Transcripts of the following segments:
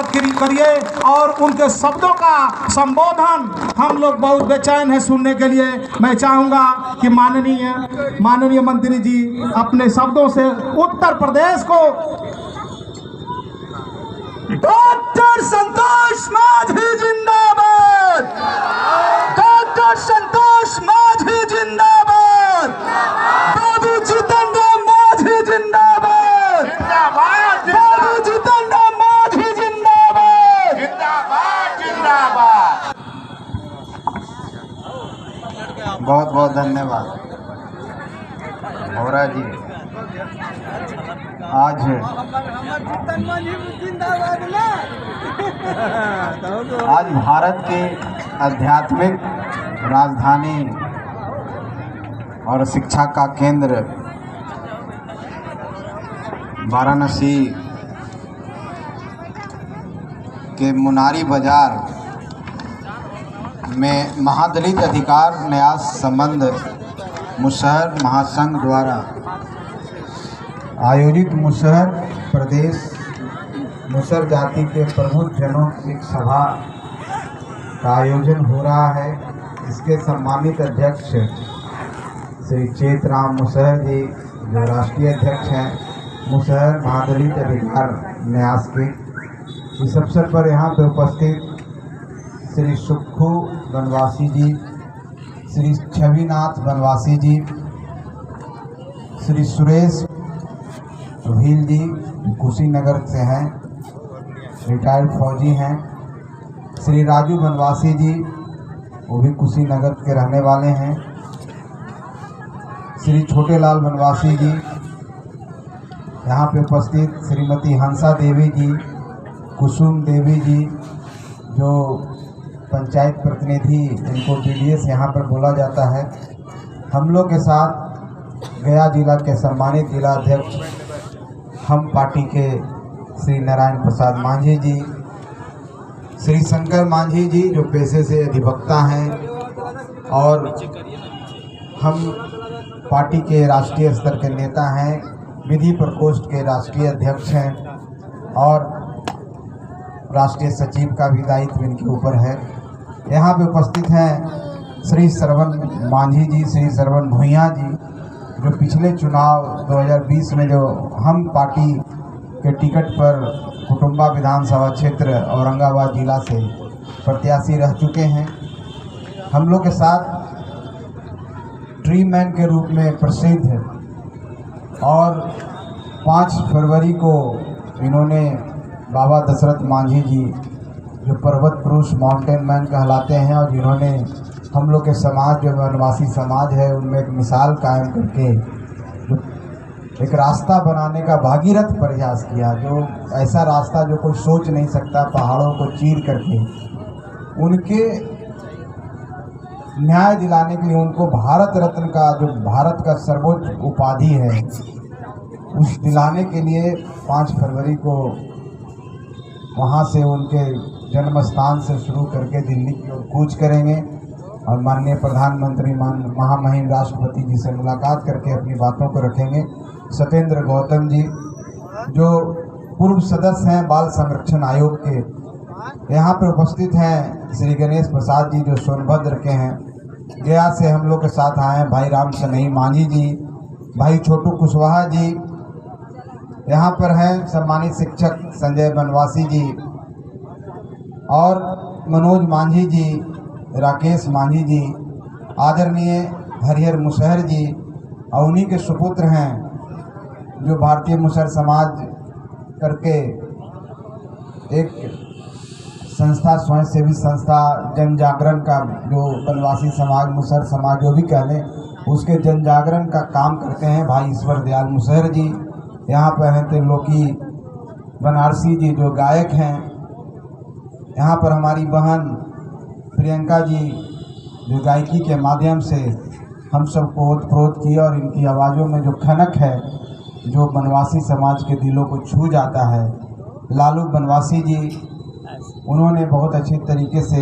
स्वागत करिए और उनके शब्दों का संबोधन हम लोग बहुत बेचैन हैं सुनने के लिए। मैं चाहूँगा कि माननीय मंत्री जी अपने शब्दों से उत्तर प्रदेश को डॉक्टर संतोष मांझी जिंदाबाद, डॉक्टर संतोष मांझी जिंदाबाद, बाबू जीतन राम मांझी जिंदाबाद, बाबू जीतन राम मांझी जिंदाबाद, जिंदाबाद जिंदाबाद। बहुत बहुत धन्यवाद होरा जी। आज भारत के आध्यात्मिक राजधानी और शिक्षा का केंद्र वाराणसी के मुनारी बाजार में महादलित अधिकार न्यास संबंध मुसहर महासंघ द्वारा आयोजित मुसहर प्रदेश मुसहर जाति के प्रमुख जनों की एक सभा का आयोजन हो रहा है। इसके सम्मानित अध्यक्ष श्री चेतराम मुसहर जी जो राष्ट्रीय अध्यक्ष हैं मुसहर महादलित अधिकार न्यास के, इस अवसर पर यहाँ पर उपस्थित श्री सुक्खू बनवासी जी, श्री छविनाथ बनवासी जी, श्री सुरेश भील जी कुशीनगर से हैं, रिटायर्ड फौजी हैं, श्री राजू बनवासी जी वो भी कुशीनगर के रहने वाले हैं, श्री छोटेलाल बनवासी जी, यहाँ पे उपस्थित श्रीमती हंसा देवी जी, कुसुम देवी जी जो पंचायत प्रतिनिधि इनको BDS यहाँ पर बोला जाता है। हम लोग के साथ गया जिला के सम्मानित जिला अध्यक्ष हम पार्टी के श्री नारायण प्रसाद मांझी जी, श्री शंकर मांझी जी जो पेशे से अधिवक्ता हैं और हम पार्टी के राष्ट्रीय स्तर के नेता हैं, विधि प्रकोष्ठ के राष्ट्रीय अध्यक्ष हैं और राष्ट्रीय सचिव का भी दायित्व इनके ऊपर है। यहाँ पे उपस्थित हैं श्री श्रवण मांझी जी, श्री श्रवण भुइयाँ जी जो पिछले चुनाव 2020 में जो हम पार्टी के टिकट पर कुटुंबा विधानसभा क्षेत्र औरंगाबाद जिला से प्रत्याशी रह चुके हैं। हम लोग के साथ ट्री मैन के रूप में प्रसिद्ध है और 5 फरवरी को इन्होंने बाबा दशरथ मांझी जी जो पर्वत पुरुष माउंटेन मैन कहलाते हैं और जिन्होंने हम लोग के समाज जो वनवासी समाज है उनमें एक मिसाल कायम करके जो एक रास्ता बनाने का भागीरथ प्रयास किया, जो ऐसा रास्ता जो कोई सोच नहीं सकता, पहाड़ों को चीर करके उनके न्याय दिलाने के लिए उनको भारत रत्न का जो भारत का सर्वोच्च उपाधि है उस दिलाने के लिए 5 फरवरी को वहाँ से उनके जन्म स्थान से शुरू करके दिल्ली की ओर कूच करेंगे और माननीय प्रधानमंत्री महामहिम राष्ट्रपति जी से मुलाकात करके अपनी बातों को रखेंगे। सत्येंद्र गौतम जी जो पूर्व सदस्य हैं बाल संरक्षण आयोग के, यहाँ पर उपस्थित हैं श्री गणेश प्रसाद जी जो सोनभद्र के हैं, गया से हम लोग के साथ आए हैं भाई राम सनई मांझी जी, भाई छोटू कुशवाहा जी, यहाँ पर हैं सम्मानित शिक्षक संजय बनवासी जी और मनोज मांझी जी, राकेश मांझी जी, आदरणीय हरिहर मुसहर जी और उन्हीं के सुपुत्र हैं जो भारतीय मुसहर समाज करके एक संस्था स्वयं सेवी संस्था जन जागरण का जो बनवासी समाज मुसहर समाज जो भी कह लें उसके जन जागरण का काम करते हैं भाई ईश्वर दयाल मुसहर जी। यहाँ पर हैं त्रिलोकी बनारसी जी जो गायक हैं, यहाँ पर हमारी बहन प्रियंका जी जो गायकी के माध्यम से हम सबको ओतप्रोत की और इनकी आवाज़ों में जो खनक है जो बनवासी समाज के दिलों को छू जाता है। लालू बनवासी जी उन्होंने बहुत अच्छे तरीके से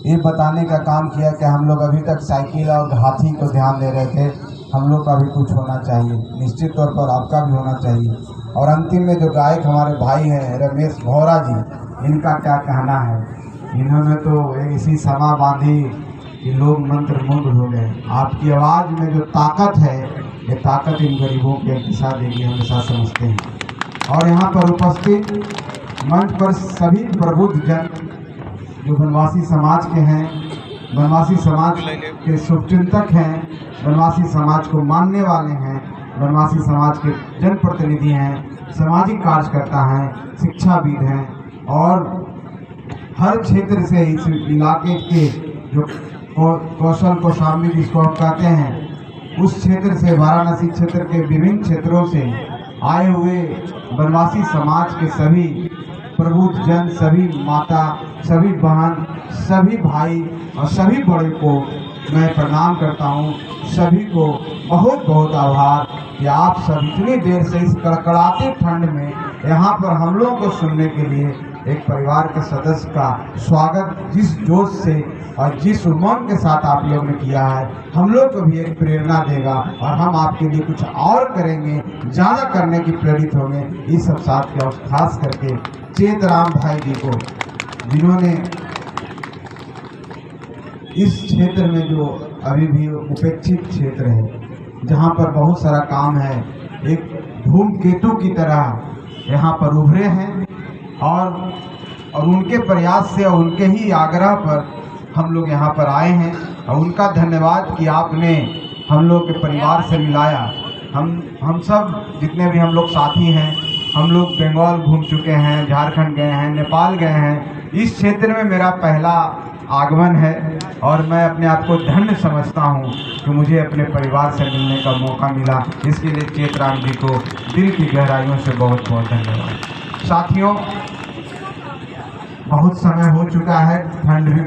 ये बताने का काम किया कि हम लोग अभी तक साइकिल और हाथी को ध्यान दे रहे थे, हम लोग का भी कुछ होना चाहिए, निश्चित तौर पर आपका भी होना चाहिए। और अंतिम में जो गायक हमारे भाई हैं रमेश भौरा जी, इनका क्या कहना है। इन्होंने तो ऐसी समा बांधी कि लोग मंत्र मुग्ध हो गए। आपकी आवाज़ में जो ताकत है, ये ताकत इन गरीबों के दिशा देगी, हमेशा समझते हैं। और यहाँ पर उपस्थित मंच पर सभी प्रबुद्ध जन जो बनवासी समाज के हैं, बनवासी समाज के शुभचिंतक हैं, बनवासी समाज को मानने वाले हैं, बनवासी समाज के जनप्रतिनिधि हैं, सामाजिक कार्यकर्ता हैं, शिक्षाविद हैं और हर क्षेत्र से इस इलाके के जो कौशल कौशाम्बी जिसको हम कहते हैं, उस क्षेत्र से, वाराणसी क्षेत्र के विभिन्न क्षेत्रों से आए हुए बनवासी समाज के सभी प्रबुद्ध जन, सभी माता, सभी बहन, सभी भाई और सभी बड़े को मैं प्रणाम करता हूँ। सभी को बहुत बहुत आभार कि आप सब इतनी देर से इस कड़कड़ाते ठंड में यहाँ पर हम लोगों को सुनने के लिए एक परिवार के सदस्य का स्वागत जिस जोश से और जिस उमंग के साथ आप लोगों ने किया है, हम लोग को भी एक प्रेरणा देगा और हम आपके लिए कुछ और करेंगे, ज़्यादा करने की प्रेरित होंगे। इस सब साथ के और खास करके चेतराम भाई जी को, जिन्होंने इस क्षेत्र में जो अभी भी उपेक्षित क्षेत्र है, जहाँ पर बहुत सारा काम है, एक धूमकेतु की तरह यहाँ पर उभरे हैं और उनके प्रयास से और उनके ही आग्रह पर हम लोग यहाँ पर आए हैं। और उनका धन्यवाद कि आपने हम लोग के परिवार से मिलाया। हम सब जितने भी हम लोग साथी हैं, हम लोग बंगाल घूम चुके हैं, झारखंड गए हैं, नेपाल गए हैं। इस क्षेत्र में मेरा पहला आगमन है और मैं अपने आप को धन्य समझता हूँ कि मुझे अपने परिवार से मिलने का मौका मिला। इसके लिए चेतराम जी को दिल की गहराइयों से बहुत बहुत धन्यवाद। साथियों, बहुत समय हो चुका है, ठंड भी